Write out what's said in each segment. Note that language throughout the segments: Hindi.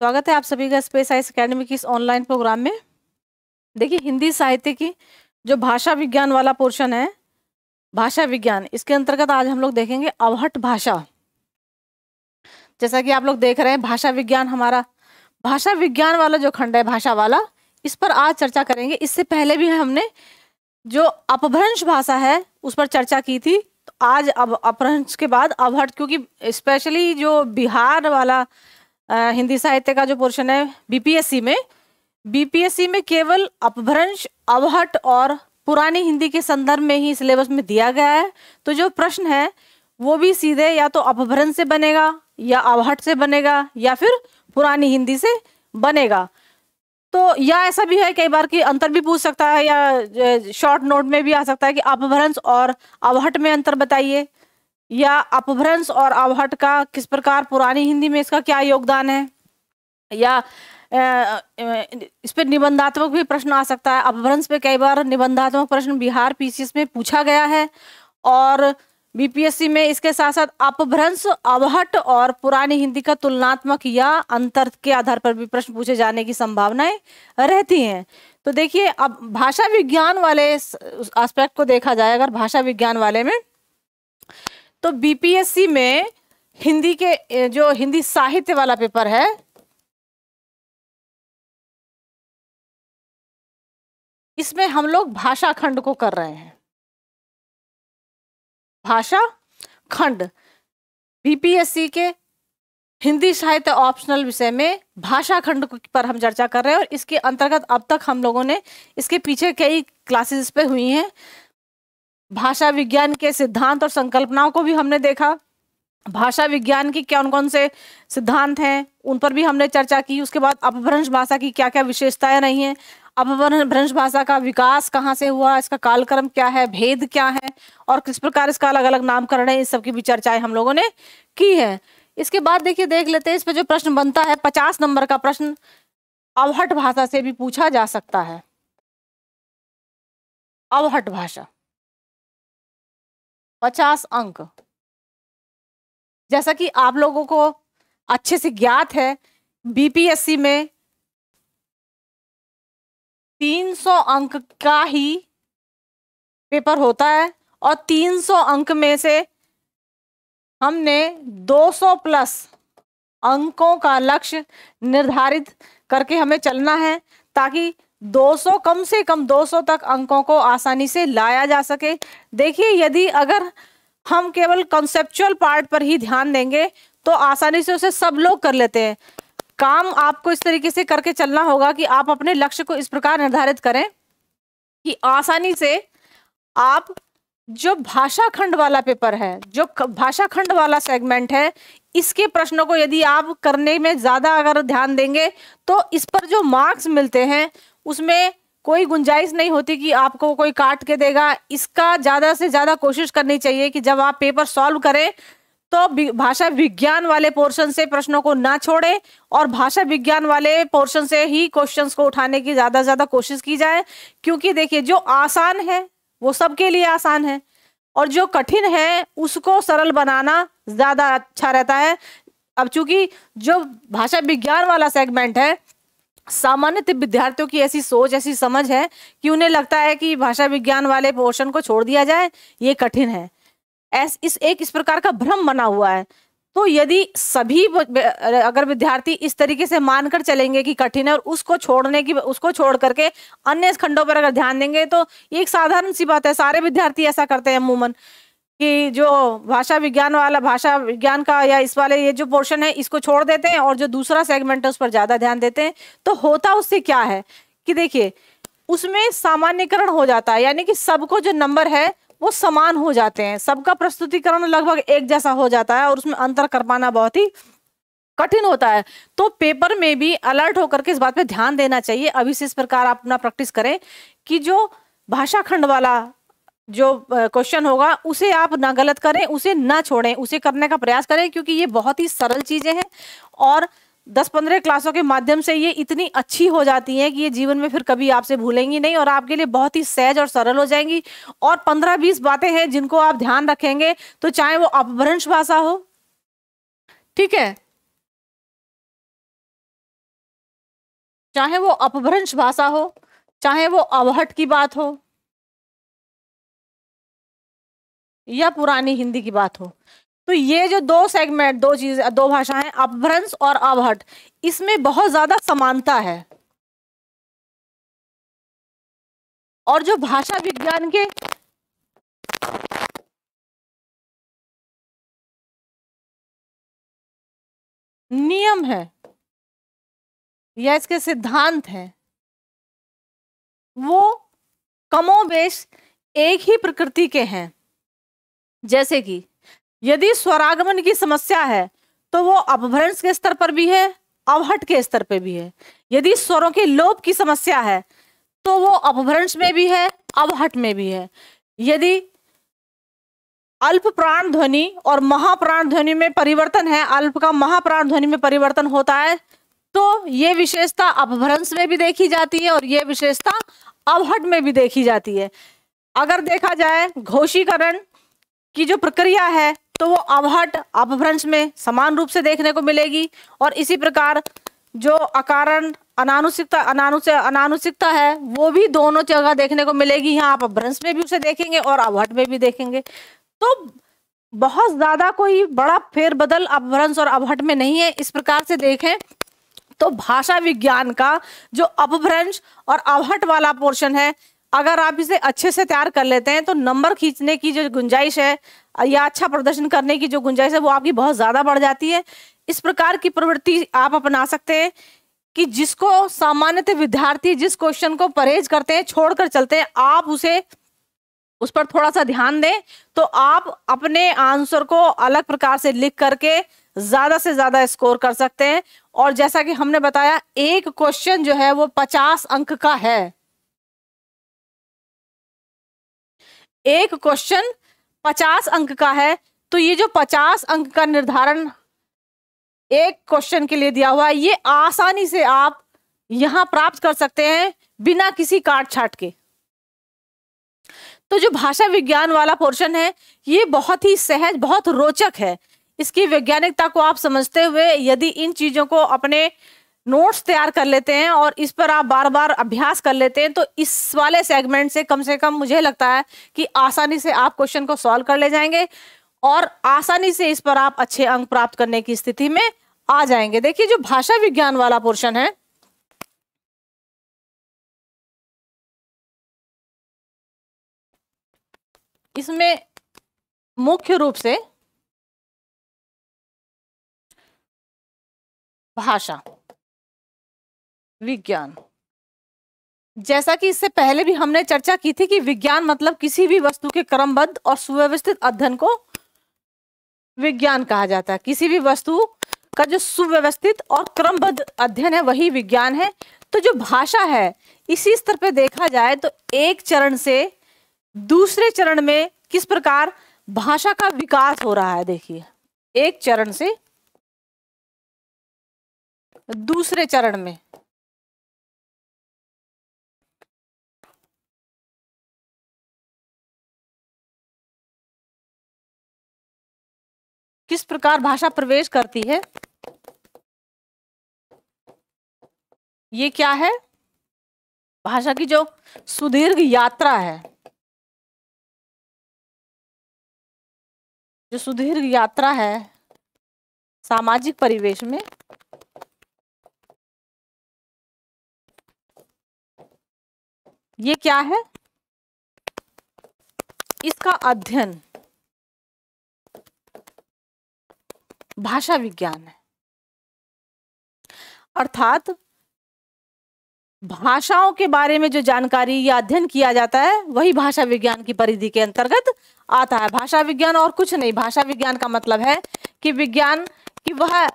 स्वागत है आप सभी का स्पेस साइंस एकेडमी की इस ऑनलाइन प्रोग्राम में। देखिए, हिंदी साहित्य की जो भाषा विज्ञान वाला पोर्शन है, भाषा विज्ञान, इसके अंतर्गत आज हम लोग देखेंगे अवहट भाषा। जैसा कि आप लोग देख रहे हैं, भाषा विज्ञान हमारा भाषा विज्ञान वाला जो खंड है भाषा वाला, इस पर आज चर्चा करेंगे। इससे पहले भी हमने जो अपभ्रंश भाषा है उस पर चर्चा की थी। तो आज अब अपभ्रंश के बाद अवहट, क्योंकि स्पेशली जो बिहार वाला हिंदी साहित्य का जो पोर्शन है बीपीएससी में केवल अपभ्रंश, अवहट और पुरानी हिंदी के संदर्भ में ही सिलेबस में दिया गया है। तो जो प्रश्न है वो भी सीधे या तो अपभ्रंश से बनेगा या अवहट से बनेगा या फिर पुरानी हिंदी से बनेगा। तो या ऐसा भी है कई बार कि अंतर भी पूछ सकता है, या शॉर्ट नोट में भी आ सकता है कि अपभ्रंश और अवहट में अंतर बताइए, या अपभ्रंश और अवहट का किस प्रकार पुरानी हिंदी में इसका क्या योगदान है, या इस पे निबंधात्मक भी प्रश्न आ सकता है। अपभ्रंश पे कई बार निबंधात्मक प्रश्न बिहार पीसीएस में पूछा गया है, और बीपीएससी में इसके साथ साथ अपभ्रंश, अवहट और पुरानी हिंदी का तुलनात्मक या अंतर के आधार पर भी प्रश्न पूछे जाने की संभावनाएं रहती हैं। तो देखिए, अब भाषा विज्ञान वाले एस्पेक्ट को देखा जाए, अगर भाषा विज्ञान वाले में, तो बीपीएससी में हिंदी के जो हिंदी साहित्य वाला पेपर है, इसमें हम लोग भाषा खंड को कर रहे हैं। भाषा खंड बीपीएससी के हिंदी साहित्य ऑप्शनल विषय में भाषा खंड पर हम चर्चा कर रहे हैं। और इसके अंतर्गत अब तक हम लोगों ने इसके पीछे कई क्लासेस पे हुई हैं। भाषा विज्ञान के सिद्धांत और संकल्पनाओं को भी हमने देखा। भाषा विज्ञान की कौन कौन से सिद्धांत हैं उन पर भी हमने चर्चा की। उसके बाद अपभ्रंश भाषा की क्या क्या विशेषताएं रही हैं, अपभ्रंश भाषा का विकास कहाँ से हुआ, इसका कालक्रम क्या है, भेद क्या है और किस प्रकार इसका अलग अलग नामकरण है, इस सब की भी चर्चाएं हम लोगों ने की है। इसके बाद देखिए, देख लेते हैं इस पर जो प्रश्न बनता है। 50 नंबर का प्रश्न अवहट भाषा से भी पूछा जा सकता है। अवहट भाषा 50 अंक। जैसा कि आप लोगों को अच्छे से ज्ञात है, बीपीएससी में 300 अंक का ही पेपर होता है, और 300 अंक में से हमने 200 प्लस अंकों का लक्ष्य निर्धारित करके हमें चलना है, ताकि 200 कम से कम 200 तक अंकों को आसानी से लाया जा सके। देखिए, यदि अगर हम केवल कॉन्सेप्चुअल पार्ट पर ही ध्यान देंगे तो आसानी से उसे सब लोग कर लेते हैं। काम आपको इस तरीके से करके चलना होगा कि आप अपने लक्ष्य को इस प्रकार निर्धारित करें कि आसानी से आप जो भाषा खंड वाला पेपर है, जो भाषा खंड वाला सेगमेंट है, इसके प्रश्नों को यदि आप करने में ज़्यादा अगर ध्यान देंगे तो इस पर जो मार्क्स मिलते हैं उसमें कोई गुंजाइश नहीं होती कि आपको कोई काट के देगा। इसका ज़्यादा से ज़्यादा कोशिश करनी चाहिए कि जब आप पेपर सॉल्व करें तो भाषा विज्ञान वाले पोर्शन से प्रश्नों को ना छोड़ें, और भाषा विज्ञान वाले पोर्शन से ही क्वेश्चंस को उठाने की ज़्यादा से ज़्यादा कोशिश की जाए। क्योंकि देखिए, जो आसान है वो सबके लिए आसान है, और जो कठिन है उसको सरल बनाना ज़्यादा अच्छा रहता है। अब चूंकि जो भाषा विज्ञान वाला सेगमेंट है, सामान्य विद्यार्थियों की ऐसी सोच, ऐसी समझ है कि उन्हें लगता है कि भाषा विज्ञान वाले पोर्शन को छोड़ दिया जाए, ये कठिन है। इस प्रकार का भ्रम बना हुआ है। तो यदि सभी अगर विद्यार्थी इस तरीके से मानकर चलेंगे कि कठिन है और उसको छोड़ करके अन्य खंडों पर अगर ध्यान देंगे, तो ये एक साधारण सी बात है, सारे विद्यार्थी ऐसा करते हैं अमूमन, कि जो भाषा विज्ञान का या इस वाले ये जो पोर्शन है इसको छोड़ देते हैं और जो दूसरा सेगमेंट है उस पर ज्यादा ध्यान देते हैं। तो होता उससे क्या है कि देखिए, उसमें सामान्यकरण हो जाता है, यानी कि सबको जो नंबर है वो समान हो जाते हैं, सबका प्रस्तुतिकरण लगभग एक जैसा हो जाता है, और उसमें अंतर कर पाना बहुत ही कठिन होता है। तो पेपर में भी अलर्ट होकर के इस बात पे ध्यान देना चाहिए। अभी से इस प्रकार आप अपना प्रैक्टिस करें कि जो भाषा खंड वाला जो क्वेश्चन होगा उसे आप ना गलत करें, उसे ना छोड़ें, उसे करने का प्रयास करें, क्योंकि ये बहुत ही सरल चीजें हैं और 10-15 क्लासों के माध्यम से ये इतनी अच्छी हो जाती हैं कि ये जीवन में फिर कभी आपसे भूलेंगी नहीं, और आपके लिए बहुत ही सहज और सरल हो जाएंगी। और 15-20 बातें हैं जिनको आप ध्यान रखेंगे, तो चाहे वो अपभ्रंश भाषा हो, ठीक है, चाहे वो अपभ्रंश भाषा हो, चाहे वो अवहट की बात हो या पुरानी हिंदी की बात हो, तो ये जो दो सेगमेंट, दो चीज, दो भाषाएं, अपभ्रंश और अवहट, इसमें बहुत ज्यादा समानता है। और जो भाषा विज्ञान के नियम है या इसके सिद्धांत हैं, वो कमोबेश एक ही प्रकृति के हैं। जैसे कि यदि स्वरागमन की समस्या है तो वो अपभ्रंश के स्तर पर भी है, अवहट के स्तर पर भी है। यदि स्वरों के लोप की समस्या है तो वो अपभ्रंश में भी है, अवहट में भी है। यदि अल्प प्राण ध्वनि और महाप्राण ध्वनि में परिवर्तन है, अल्प का महाप्राण ध्वनि में परिवर्तन होता है, तो ये विशेषता अपभ्रंश में भी देखी जाती है और ये विशेषता अवहट में भी देखी जाती है। अगर देखा जाए घोषीकरण की जो प्रक्रिया है तो वो अवहट अपभ्रंश में समान रूप से देखने को मिलेगी, और इसी प्रकार जो अकारण अनानुसिकता है वो भी दोनों जगह देखने को मिलेगी। यहाँ आप अपभ्रंश में भी उसे देखेंगे और अवहट में भी देखेंगे। तो बहुत ज्यादा कोई बड़ा फेरबदल अपभ्रंश और अवहट में नहीं है। इस प्रकार से देखें तो भाषा विज्ञान का जो अपभ्रंश और अवहट वाला पोर्शन है, अगर आप इसे अच्छे से तैयार कर लेते हैं तो नंबर खींचने की जो गुंजाइश है या अच्छा प्रदर्शन करने की जो गुंजाइश है वो आपकी बहुत ज्यादा बढ़ जाती है। इस प्रकार की प्रवृत्ति आप अपना सकते हैं कि जिसको सामान्यतः विद्यार्थी जिस क्वेश्चन को परहेज करते हैं, छोड़कर चलते हैं, आप उस पर थोड़ा सा ध्यान दें तो आप अपने आंसर को अलग प्रकार से लिख करके ज्यादा से ज्यादा स्कोर कर सकते हैं। और जैसा कि हमने बताया, एक क्वेश्चन जो है वो 50 अंक का है। एक क्वेश्चन 50 अंक का है, तो ये जो 50 अंक का निर्धारण एक क्वेश्चन के लिए दिया हुआ है, ये आसानी से आप यहां प्राप्त कर सकते हैं बिना किसी काट छाट के। तो जो भाषा विज्ञान वाला पोर्शन है ये बहुत ही सहज, बहुत रोचक है। इसकी वैज्ञानिकता को आप समझते हुए यदि इन चीजों को अपने नोट्स तैयार कर लेते हैं और इस पर आप बार बार अभ्यास कर लेते हैं तो इस वाले सेगमेंट से कम मुझे लगता है कि आसानी से आप क्वेश्चन को सॉल्व कर ले जाएंगे और आसानी से इस पर आप अच्छे अंक प्राप्त करने की स्थिति में आ जाएंगे। देखिए, जो भाषा विज्ञान वाला पोर्शन है इसमें मुख्य रूप से भाषा विज्ञान, जैसा कि इससे पहले भी हमने चर्चा की थी कि विज्ञान मतलब किसी भी वस्तु के क्रमबद्ध और सुव्यवस्थित अध्ययन को विज्ञान कहा जाता है। किसी भी वस्तु का जो सुव्यवस्थित और क्रमबद्ध अध्ययन है वही विज्ञान है। तो जो भाषा है इसी स्तर पे देखा जाए तो एक चरण से दूसरे चरण में किस प्रकार भाषा का विकास हो रहा है। देखिए, एक चरण से दूसरे चरण में किस प्रकार भाषा प्रवेश करती है। ये क्या है? भाषा की जो सुदीर्घ यात्रा है, जो सुदीर्घ यात्रा है सामाजिक परिवेश में, ये क्या है? इसका अध्ययन भाषा विज्ञान है। अर्थात भाषाओं के बारे में जो जानकारी या अध्ययन किया जाता है वही भाषा विज्ञान की परिधि के अंतर्गत आता है। भाषा विज्ञान और कुछ नहीं। भाषा विज्ञान का मतलब है कि विज्ञान की वह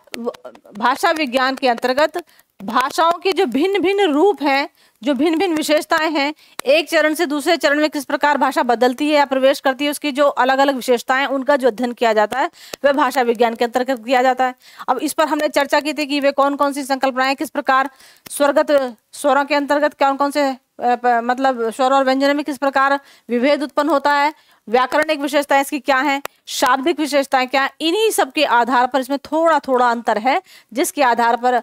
भाषा विज्ञान के अंतर्गत भाषाओं के जो भिन्न भिन्न रूप हैं, जो भिन्न भिन्न विशेषताएं हैं, एक चरण से दूसरे चरण में किस प्रकार भाषा बदलती है या प्रवेश करती है, उसकी जो अलग अलग विशेषताएं, उनका जो अध्ययन किया जाता है वह भाषा विज्ञान के अंतर्गत किया जाता है। अब इस पर हमने चर्चा की थी कि वे कौन कौन सी संकल्पनाएं किस प्रकार स्वरगत स्वरों के अंतर्गत कौन कौन से मतलब स्वर और व्यंजनों में किस प्रकार विभेद उत्पन्न होता है, व्याकरणिक विशेषताएं इसकी क्या है, शाब्दिक विशेषताएं क्या है। इन्हीं सब के आधार पर इसमें थोड़ा थोड़ा अंतर है जिसके आधार पर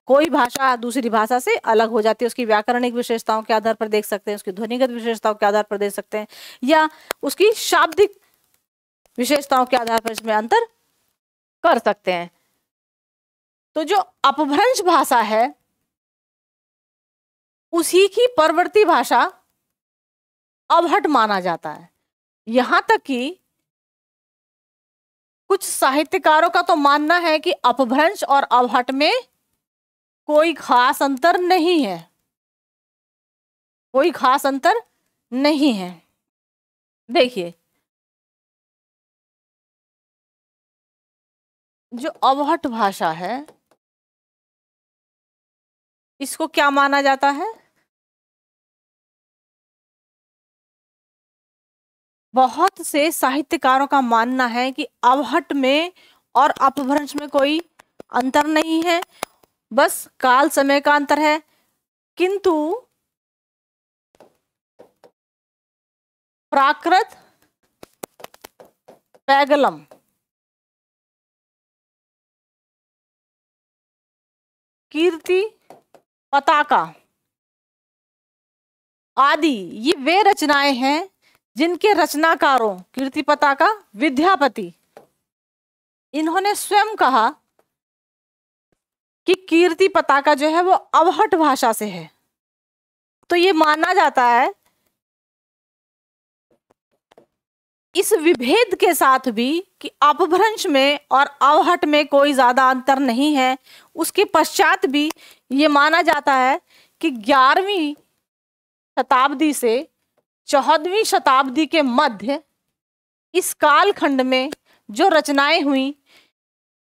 कोई भाषा दूसरी भाषा से अलग हो जाती है, उसकी व्याकरणिक विशेषताओं के आधार पर देख सकते हैं, उसकी ध्वनिगत विशेषताओं के आधार पर देख सकते हैं, या उसकी शाब्दिक विशेषताओं के आधार पर इसमें अंतर कर सकते हैं। तो जो अपभ्रंश भाषा है उसी की परवर्ती भाषा अवहट माना जाता है। यहां तक कि कुछ साहित्यकारों का तो मानना है कि अपभ्रंश और अवहट में कोई खास अंतर नहीं है, कोई खास अंतर नहीं है। देखिए, जो अवहट भाषा है इसको क्या माना जाता है? बहुत से साहित्यकारों का मानना है कि अवहट में और अपभ्रंश में कोई अंतर नहीं है, बस काल समय का अंतर है। किंतु प्राकृत पैगलम कीर्ति पताका आदि ये वे रचनाएं हैं जिनके रचनाकारों कीर्ति पताका, विद्यापति, इन्होंने स्वयं कहा कि कीर्ति पताका जो है वो अवहट भाषा से है। तो ये माना जाता है इस विभेद के साथ भी कि अपभ्रंश में और अवहट में कोई ज्यादा अंतर नहीं है। उसके पश्चात भी ये माना जाता है कि 11वीं शताब्दी से 14वीं शताब्दी के मध्य इस कालखंड में जो रचनाएं हुई,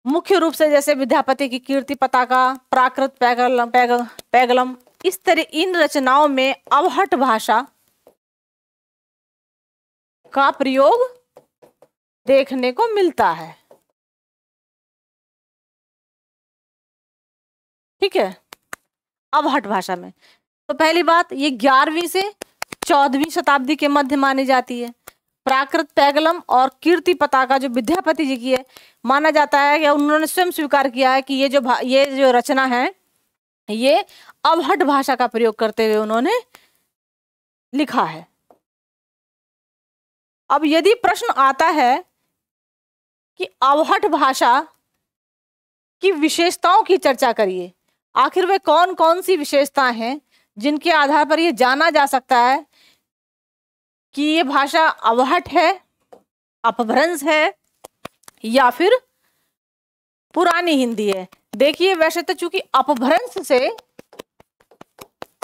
मुख्य रूप से जैसे विद्यापति की कीर्ति पताका, प्राकृत पैगलम, इस तरह इन रचनाओं में अवहट भाषा का प्रयोग देखने को मिलता है। ठीक है, अवहट भाषा में तो पहली बात ये 11वीं से 14वीं शताब्दी के मध्य मानी जाती है। प्राकृत पैगलम और कीर्ति पताका जो विद्यापति जी की है, माना जाता है कि उन्होंने स्वयं स्वीकार किया है कि ये जो रचना है ये अवहट भाषा का प्रयोग करते हुए उन्होंने लिखा है। अब यदि प्रश्न आता है कि अवहट भाषा की विशेषताओं की चर्चा करिए, आखिर वे कौन कौन सी विशेषताएं हैं जिनके आधार पर यह जाना जा सकता है कि ये भाषा अवहट है, अपभ्रंश है या फिर पुरानी हिंदी है। देखिए, वैसे तो चूंकि अपभ्रंश से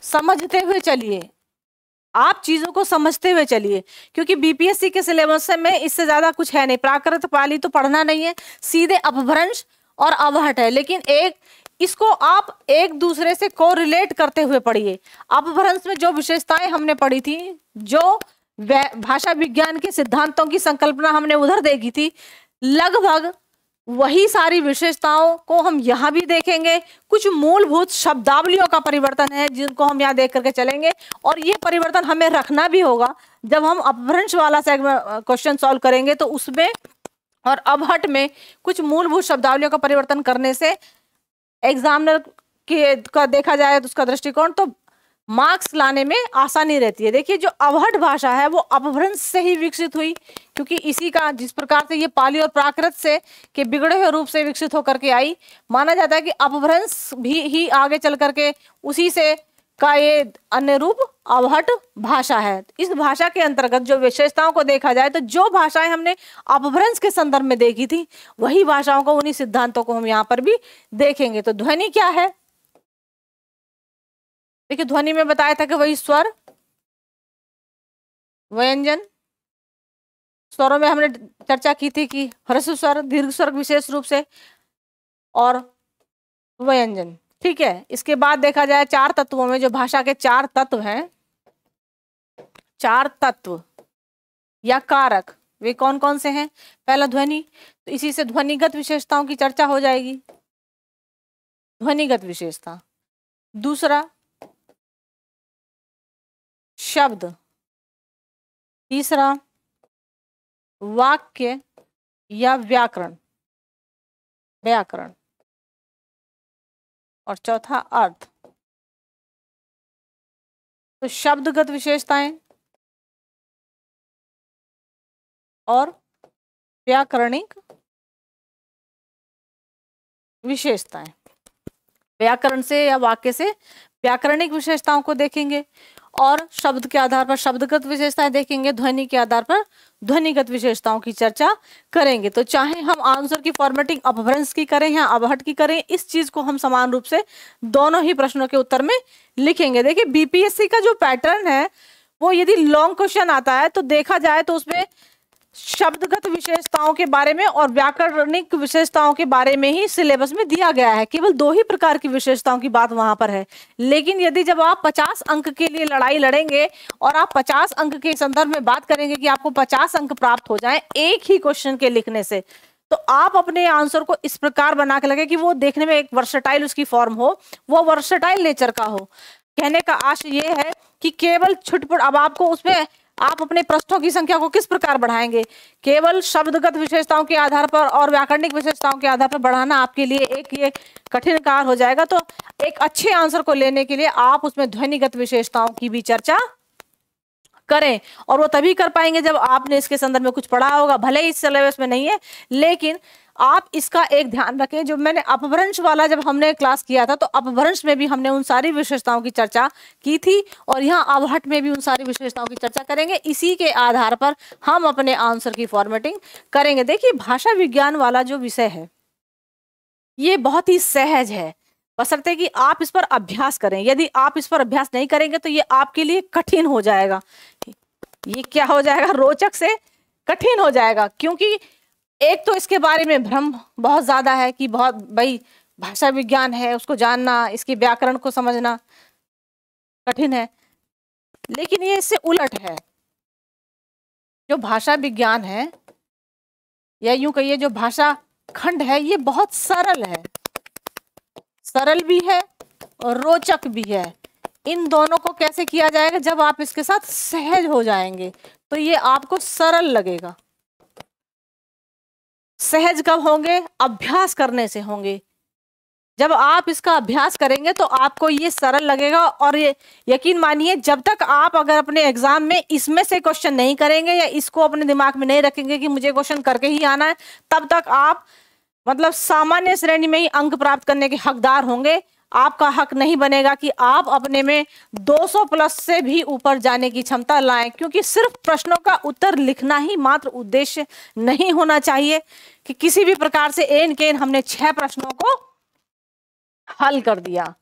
समझते हुए चलिए, आप चीजों को समझते हुए चलिए, क्योंकि बीपीएससी के सिलेबस में इससे ज्यादा कुछ है नहीं। प्राकृत पाली तो पढ़ना नहीं है, सीधे अपभ्रंश और अवहट है, लेकिन इसको आप एक दूसरे से कोरिलेट करते हुए पढ़िए। अपभ्रंश में जो विशेषताएं हमने पढ़ी थी, जो भाषा विज्ञान के सिद्धांतों की संकल्पना हमने उधर देखी थी, लगभग वही सारी विशेषताओं को हम यहाँ भी देखेंगे। कुछ मूलभूत शब्दावलियों का परिवर्तन है जिनको हम यहाँ देख करके चलेंगे, और ये परिवर्तन हमें रखना भी होगा जब हम अपभ्रंश वाला क्वेश्चन सॉल्व करेंगे। तो उसमें और अवहट में कुछ मूलभूत शब्दावलियों का परिवर्तन करने से एग्जामिनर का देखा जाए तो उसका दृष्टिकोण तो मार्क्स लाने में आसानी रहती है। देखिए, जो अवहट भाषा है वो अपभ्रंश से ही विकसित हुई, क्योंकि इसी का जिस प्रकार से ये पाली और प्राकृत से के बिगड़े हुए रूप से विकसित होकर के आई, माना जाता है कि अपभ्रंश भी ही आगे चल करके उसी से का ये अन्य रूप अवहट भाषा है। इस भाषा के अंतर्गत जो विशेषताओं को देखा जाए तो जो भाषाएं हमने अपभ्रंश के संदर्भ में देखी थी वही भाषाओं को, उन्हीं सिद्धांतों को हम यहाँ पर भी देखेंगे। तो ध्वनि क्या है? देखिए, ध्वनि में बताया था कि वही स्वर, व्यंजन। स्वरों में हमने चर्चा की थी कि ह्रस्व स्वर, दीर्घ स्वर विशेष रूप से, और व्यंजन। ठीक है, इसके बाद देखा जाए 4 तत्वों में, जो भाषा के 4 तत्व हैं, 4 तत्व या कारक, वे कौन कौन से हैं? पहला ध्वनि, तो इसी से ध्वनिगत विशेषताओं की चर्चा हो जाएगी, ध्वनिगत विशेषता। दूसरा शब्द, तीसरा वाक्य या व्याकरण, और चौथा अर्थ। तो शब्दगत विशेषताएं और व्याकरणिक विशेषताएं। व्याकरण से या वाक्य से व्याकरणिक विशेषताओं को देखेंगे और शब्द के आधार पर शब्दगत विशेषताएं देखेंगे, ध्वनि के आधार पर ध्वनिगत विशेषताओं की चर्चा करेंगे। तो चाहे हम आंसर की फॉर्मेटिंग अपभ्रंश की करें या अवहट की करें, इस चीज को हम समान रूप से दोनों ही प्रश्नों के उत्तर में लिखेंगे। देखिए बीपीएससी का जो पैटर्न है वो यदि लॉन्ग क्वेश्चन आता है तो देखा जाए तो उसमें शब्दगत विशेषताओं के बारे में और व्याकरणिक विशेषताओं के बारे में ही सिलेबस में दिया गया है। केवल दो ही प्रकार की विशेषताओं की बात वहां पर है। लेकिन यदि जब आप 50 अंक के लिए लड़ाई लड़ेंगे और आप 50 अंक के संदर्भ में बात करेंगे कि आपको 50 अंक प्राप्त हो जाएं एक ही क्वेश्चन के लिखने से, तो आप अपने आंसर को इस प्रकार बना के लगे कि वो देखने में एक वर्सेटाइल उसकी फॉर्म हो, वो वर्सेटाइल नेचर का हो। कहने का आशय ये है कि केवल छुटपुट, अब आपको उसमें आप अपने प्रश्नों की संख्या को किस प्रकार बढ़ाएंगे, केवल शब्दगत विशेषताओं के आधार पर और व्याकरणिक विशेषताओं के आधार पर बढ़ाना आपके लिए एक ये कठिन कार्य हो जाएगा। तो एक अच्छे आंसर को लेने के लिए आप उसमें ध्वनिगत विशेषताओं की भी चर्चा करें, और वो तभी कर पाएंगे जब आपने इसके संदर्भ में कुछ पढ़ा होगा। भले ही इस सिलेबस में नहीं है, लेकिन आप इसका एक ध्यान रखें। जो मैंने अपभ्रंश वाला जब हमने क्लास किया था तो अपभ्रंश में भी हमने उन सारी विशेषताओं की चर्चा की थी और यहाँ अवहट में भी उन सारी विशेषताओं की चर्चा करेंगे। इसी के आधार पर हम अपने आंसर की फॉर्मेटिंग करेंगे। देखिए भाषा विज्ञान वाला जो विषय है ये बहुत ही सहज है, बशर्ते कि आप इस पर अभ्यास करें। यदि आप इस पर अभ्यास नहीं करेंगे तो ये आपके लिए कठिन हो जाएगा। ये क्या हो जाएगा, रोचक से कठिन हो जाएगा, क्योंकि एक तो इसके बारे में भ्रम बहुत ज्यादा है कि बहुत भाई भाषा विज्ञान है, उसको जानना, इसके व्याकरण को समझना कठिन है। लेकिन ये इससे उलट है। जो भाषा विज्ञान है या यूं कहिए जो भाषा खंड है ये बहुत सरल है, सरल भी है और रोचक भी है। इन दोनों को कैसे किया जाएगा, जब आप इसके साथ सहज हो जाएंगे तो ये आपको सरल लगेगा। सहज कब होंगे, अभ्यास करने से होंगे। जब आप इसका अभ्यास करेंगे तो आपको ये सरल लगेगा। और ये यकीन मानिए, जब तक आप अगर अपने एग्जाम में इसमें से क्वेश्चन नहीं करेंगे या इसको अपने दिमाग में नहीं रखेंगे कि मुझे क्वेश्चन करके ही आना है, तब तक आप मतलब सामान्य श्रेणी में ही अंक प्राप्त करने के हकदार होंगे। आपका हक नहीं बनेगा कि आप अपने में 200 प्लस से भी ऊपर जाने की क्षमता लाएं, क्योंकि सिर्फ प्रश्नों का उत्तर लिखना ही मात्र उद्देश्य नहीं होना चाहिए कि किसी भी प्रकार से एन केन हमने 6 प्रश्नों को हल कर दिया,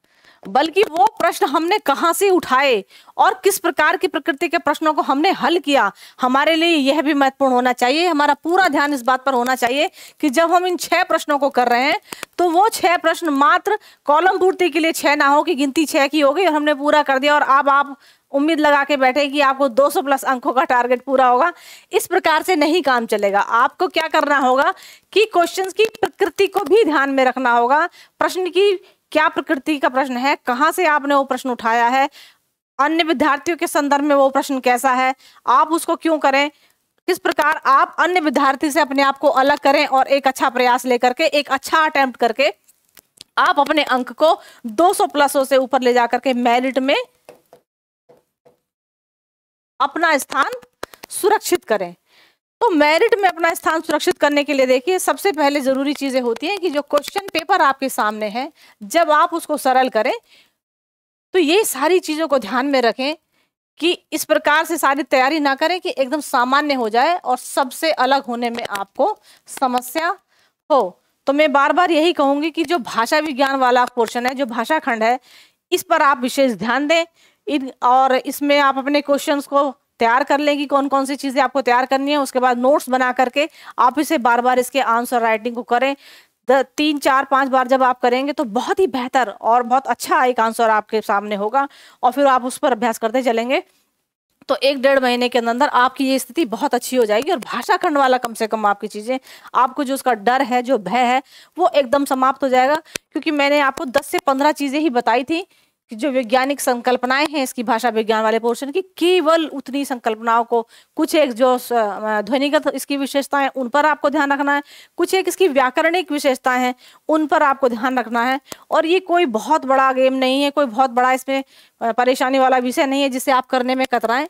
बल्कि वो प्रश्न हमने कहां से उठाए और किस प्रकार की प्रकृति के प्रश्नों को हमने हल किया, हमारे लिए यह भी महत्वपूर्ण होना चाहिए। हमारा पूरा ध्यान इस बात पर होना चाहिए कि जब हम इन 6 प्रश्नों को कर रहे हैं तो वो 6 प्रश्न मात्र कॉलम पूर्ति के लिए 6 ना हो कि गिनती 6 की हो गई और हमने पूरा कर दिया और अब आप उम्मीद लगा के बैठे कि आपको 200 प्लस अंकों का टारगेट पूरा होगा। इस प्रकार से नहीं काम चलेगा। आपको क्या करना होगा कि क्वेश्चंस की प्रकृति को भी ध्यान में रखना होगा। प्रश्न की क्या प्रकृति का प्रश्न है, कहां से आपने वो प्रश्न उठाया है, अन्य विद्यार्थियों के संदर्भ में वो प्रश्न कैसा है, आप उसको क्यों करें, किस प्रकार आप अन्य विद्यार्थी से अपने आप को अलग करें और एक अच्छा प्रयास लेकर के, एक अच्छा अटेम्प्ट करके आप अपने अंक को 200 प्लसों से ऊपर ले जाकर के मेरिट में अपना स्थान सुरक्षित करें। तो मेरिट में अपना स्थान सुरक्षित करने के लिए देखिए सबसे पहले जरूरी चीजें होती हैं कि जो क्वेश्चन पेपर आपके सामने है, जब आप उसको सरल करें तो ये सारी चीजों को ध्यान में रखें कि इस प्रकार से सारी तैयारी ना करें कि एकदम सामान्य हो जाए और सबसे अलग होने में आपको समस्या हो। तो मैं बार बार यही कहूंगी कि जो भाषा विज्ञान वाला पोर्शन है, जो भाषा खंड है, इस पर आप विशेष ध्यान दें और इसमें आप अपने क्वेश्चंस को तैयार कर लें कि कौन कौन सी चीजें आपको तैयार करनी है। उसके बाद नोट्स बना करके आप इसे बार बार इसके आंसर राइटिंग को करें। 3, 4, 5 बार जब आप करेंगे तो बहुत ही बेहतर और बहुत अच्छा एक आंसर आपके सामने होगा और फिर आप उस पर अभ्यास करते चलेंगे तो 1-1.5 महीने के अंदर आपकी ये स्थिति बहुत अच्छी हो जाएगी। और भाषा खंड वाला कम से कम आपकी चीजें, आपको जो उसका डर है, जो भय है, वो एकदम समाप्त हो जाएगा। क्योंकि मैंने आपको 10 से 15 चीजें ही बताई थी कि जो वैज्ञानिक संकल्पनाएं हैं इसकी भाषा विज्ञान वाले पोर्शन की, केवल उतनी संकल्पनाओं को, कुछ एक जो ध्वनिगत इसकी विशेषताएं उन पर आपको ध्यान रखना है, कुछ एक इसकी व्याकरणिक विशेषताएं हैं उन पर आपको ध्यान रखना है। और ये कोई बहुत बड़ा गेम नहीं है, कोई बहुत बड़ा इसमें परेशानी वाला विषय नहीं है जिसे आप करने में कतराएं।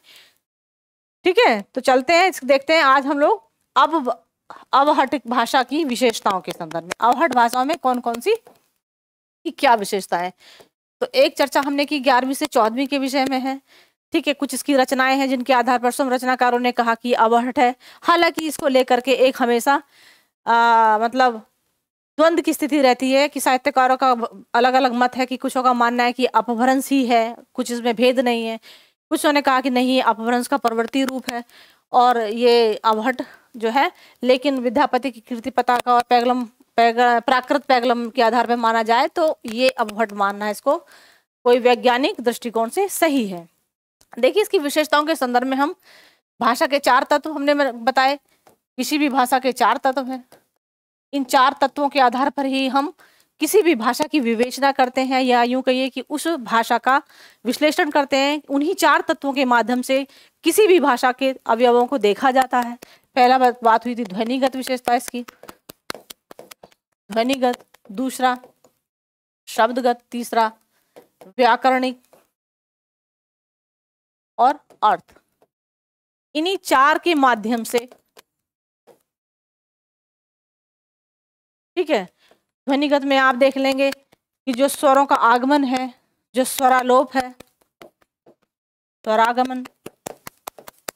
ठीक है, तो चलते हैं, देखते हैं आज हम लोग अब अवहट भाषा की विशेषताओं के संदर्भ में, अवहट भाषाओं में कौन कौन सी की क्या विशेषता है। तो एक चर्चा हमने की 11वीं से 14वीं के विषय में है। ठीक है, कुछ इसकी रचनाएं हैं जिनके आधार पर संरचनाकारों ने कहा कि अवहट है। हालांकि इसको लेकर के एक हमेशा मतलब द्वंद की स्थिति रहती है कि साहित्यकारों का अलग अलग मत है, कि कुछों का मानना है कि अपभ्रंश ही है, कुछ इसमें भेद नहीं है। कुछों ने कहा कि नहीं, अपभ्रंश का प्रवृत्ति रूप है और ये अवहट जो है, लेकिन विद्यापति की कीर्ति पताका और प्राकृत पैगलम के आधार पर माना जाए तो ये अवहट मानना है इसको कोई वैज्ञानिक दृष्टिकोण से सही है। देखिए, इसकी विशेषताओं के संदर्भ में हम भाषा के 4 तत्व हमने बताए, किसी भी भाषा के 4 तत्व हैं। इन 4 तत्वों के आधार पर ही हम किसी भी भाषा की विवेचना करते हैं, या यूं कहिए कि उस भाषा का विश्लेषण करते हैं। उन्हीं 4 तत्वों के माध्यम से किसी भी भाषा के अवयवों को देखा जाता है। पहला बात हुई थी ध्वनिगत विशेषता इसकी, ध्वनिगत, दूसरा शब्दगत, तीसरा व्याकरणिक और अर्थ। इन्हीं 4 के माध्यम से, ठीक है, ध्वनिगत में आप देख लेंगे कि जो स्वरों का आगमन है, जो स्वरालोप है, स्वरागमन,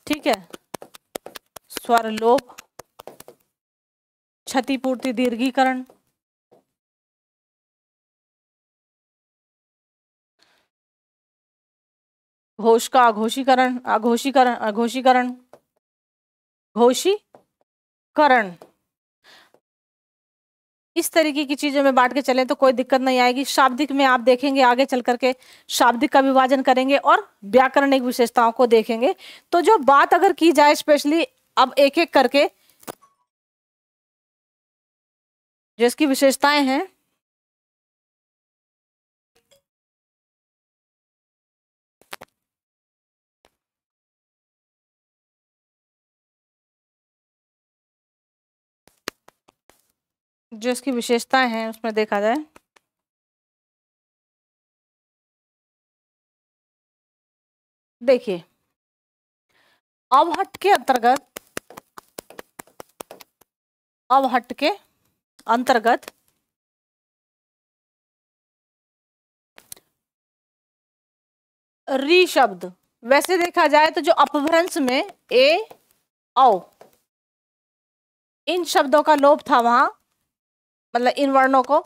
ठीक है, स्वरलोप, क्षतिपूर्ति, दीर्घीकरण, घोष का अघोषीकरण, घोषीकरण, इस तरीके की चीजों में बांट के चलें तो कोई दिक्कत नहीं आएगी। शाब्दिक में आप देखेंगे आगे चल करके शाब्दिक का विभाजन करेंगे और व्याकरणिक विशेषताओं को देखेंगे। तो जो बात अगर की जाए स्पेशली अब एक एक करके जो इसकी विशेषताएं हैं, जो इसकी विशेषताएं हैं उसमें देखा जाए, देखिए अवहट के अंतर्गत री शब्द, वैसे देखा जाए तो जो अपभ्रंश में ए औ इन शब्दों का लोप था वहां, मतलब इन वर्णों को,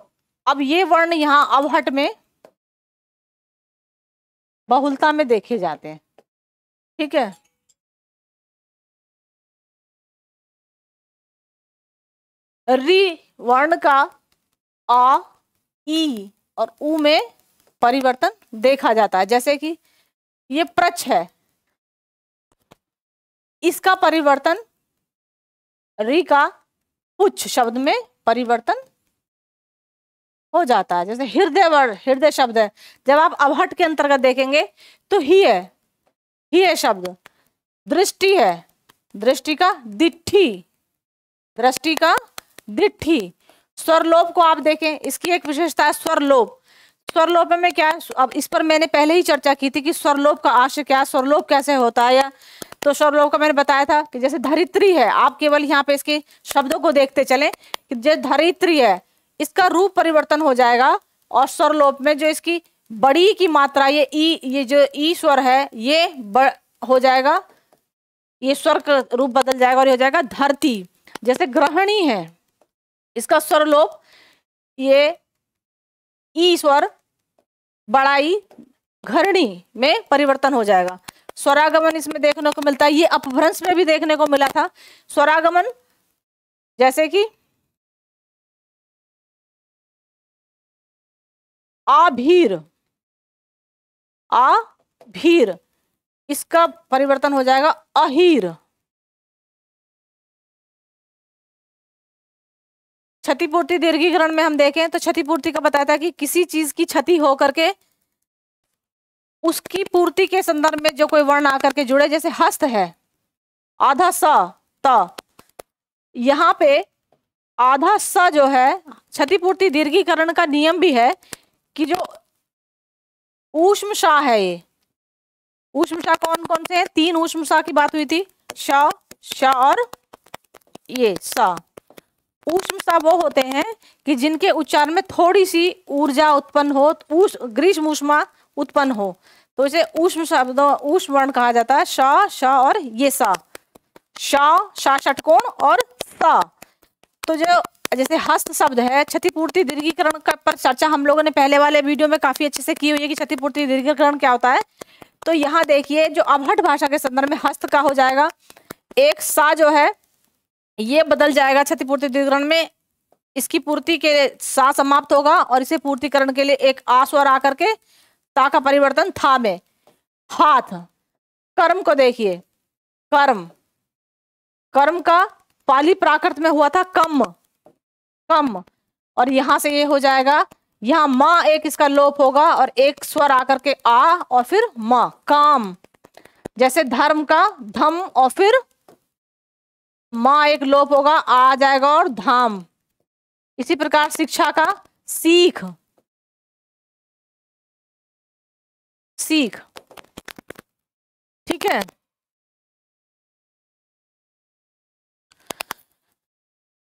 अब ये वर्ण यहां अवहट में बहुलता में देखे जाते हैं। ठीक है, री वर्ण का आ, ई और ऊ में परिवर्तन देखा जाता है। जैसे कि ये प्रच है, इसका परिवर्तन री का पुच्छ शब्द में परिवर्तन हो जाता है। जैसे हृदय वर्ण, हृदय शब्द है, जब आप अवहट के अंतर्गत देखेंगे तो ही है शब्द। दृष्टि है, दृष्टि का दिट्ठी, दृष्टि का दिट्ठी। स्वरलोप को आप देखें, इसकी एक विशेषता है स्वरलोप। स्वरलोप में क्या है, अब इस पर मैंने पहले ही चर्चा की थी कि स्वरलोप का आशय क्या है, स्वरलोप कैसे होता है। या तो स्वरलोप का मैंने बताया था कि जैसे धरित्री है, आप केवल यहाँ पे इसके शब्दों को देखते चलें कि जो धरित्री है इसका रूप परिवर्तन हो जाएगा, और स्वरलोप में जो इसकी बड़ी की मात्रा, ये जो ई स्वर है ये हो जाएगा, ये स्वर का रूप बदल जाएगा और ये हो जाएगा धरती। जैसे ग्रहणी है, इसका स्वरलोप ये ई स्वर बड़ाई घरणी में परिवर्तन हो जाएगा। स्वरागमन इसमें देखने को मिलता है, ये अपभ्रंश में भी देखने को मिला था स्वरागमन। जैसे कि आभीर, आभीर, इसका परिवर्तन हो जाएगा अहीर। क्षतिपूर्ति दीर्घीकरण में हम देखें तो क्षतिपूर्ति का बताया था कि किसी चीज की क्षति हो करके उसकी पूर्ति के संदर्भ में जो कोई वर्ण आकर के जुड़े, जैसे हस्त है, आधा स त, यहाँ पे आधा स जो है क्षतिपूर्ति दीर्घीकरण का नियम भी है कि जो ऊष्म सा है, ये ऊष्म सा कौन कौन से हैं? 3 ऊष्म सा की बात हुई थी, श, श और ये सा। ऊष्म सा वो होते हैं कि जिनके उच्चारण में थोड़ी सी ऊर्जा उत्पन्न हो, ग्रीष्म ऊष्मा उत्पन्न हो, तो इसे ऊष्म शब्द, ऊष्म वर्ण कहा जाता है। श, श और ये सा, श षटकोण और सा। तो जो जैसे हस्त शब्द है, क्षतिपूर्ति दीर्घीकरण पर चर्चा हम लोगों ने पहले वाले वीडियो में काफी अच्छे से की हुई है कि क्षतिपूर्ति दीर्घीकरण क्या होता है। तो यहाँ देखिए जो अवहट भाषा के संदर्भ में हस्त का हो जाएगा, एक सा जो है ये बदल जाएगा क्षतिपूर्ति दीर्घीकरण में, इसकी पूर्ति के सा समाप्त होगा और इसे पूर्तिकरण के लिए एक आ स्वर आकर के ता का परिवर्तन था में। हाथ, कर्म को देखिए, कर्म, कर्म का पाली प्राकृत में हुआ था कम, कम, और यहां से ये हो जाएगा, यहाँ माँ एक इसका लोप होगा और एक स्वर आकर के आ और फिर माँ, काम। जैसे धर्म का धम और फिर माँ एक लोप होगा, आ जाएगा और धाम। इसी प्रकार शिक्षा का सीख, सीख, ठीक है।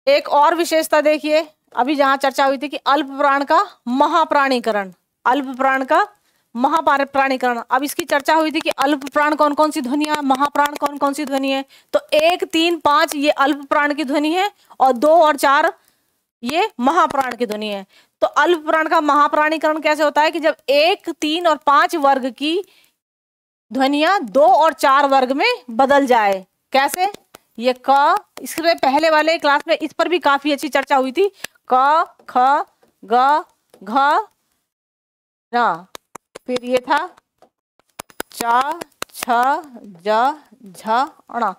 एक और विशेषता देखिए, अभी जहां चर्चा हुई थी कि अल्प प्राण का महाप्राणीकरण, अल्प प्राण का महाप्राणीकरण। अब इसकी चर्चा हुई थी कि अल्प प्राण कौन कौन सी ध्वनि है, महाप्राण कौन कौन सी ध्वनि है। तो 1, 3, 5 ये अल्प प्राण की ध्वनि है और 2 और 4 ये महाप्राण की ध्वनि है। तो अल्प प्राण का महाप्राणीकरण कैसे होता है कि जब 1, 3 और 5 वर्ग की ध्वनियां 2 और 4 वर्ग में बदल जाए। कैसे? ये क, इसके पहले वाले क्लास में इस पर भी काफी अच्छी चर्चा हुई थी। क, ख, ग, घ, न, फिर ये था च, छ, ज, झ, ण।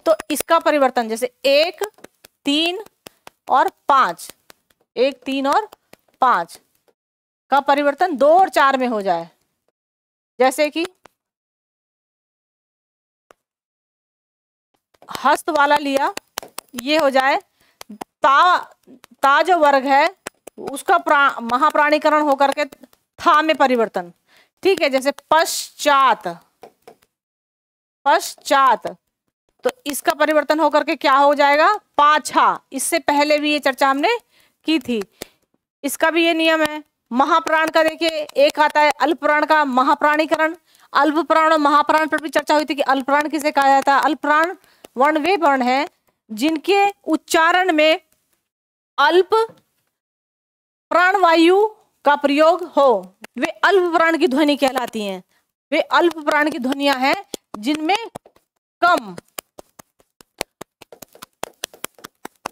तो इसका परिवर्तन जैसे 1, 3 और 5, 1, 3 और 5 का परिवर्तन 2 और 4 में हो जाए। जैसे कि हस्त वाला लिया, ये हो जाए ता जो वर्ग है उसका महाप्राणीकरण होकर के था में परिवर्तन, ठीक है। जैसे पश्चात, पश्चात, तो इसका परिवर्तन होकर के क्या हो जाएगा? पाछा। इससे पहले भी ये चर्चा हमने की थी। इसका भी ये नियम है। महाप्राण का देखिए एक आता है अल्प प्राण का महाप्राणीकरण। अल्प प्राण और महाप्राण पर भी चर्चा हुई थी कि अल्प प्राण किसे कहा जाता है। अल्प प्राण वर्ण वे वर्ण है जिनके उच्चारण में अल्प प्राणवायु का प्रयोग हो, वे अल्प प्राण की ध्वनि कहलाती हैं। वे अल्प प्राण की ध्वनियां हैं जिनमें कम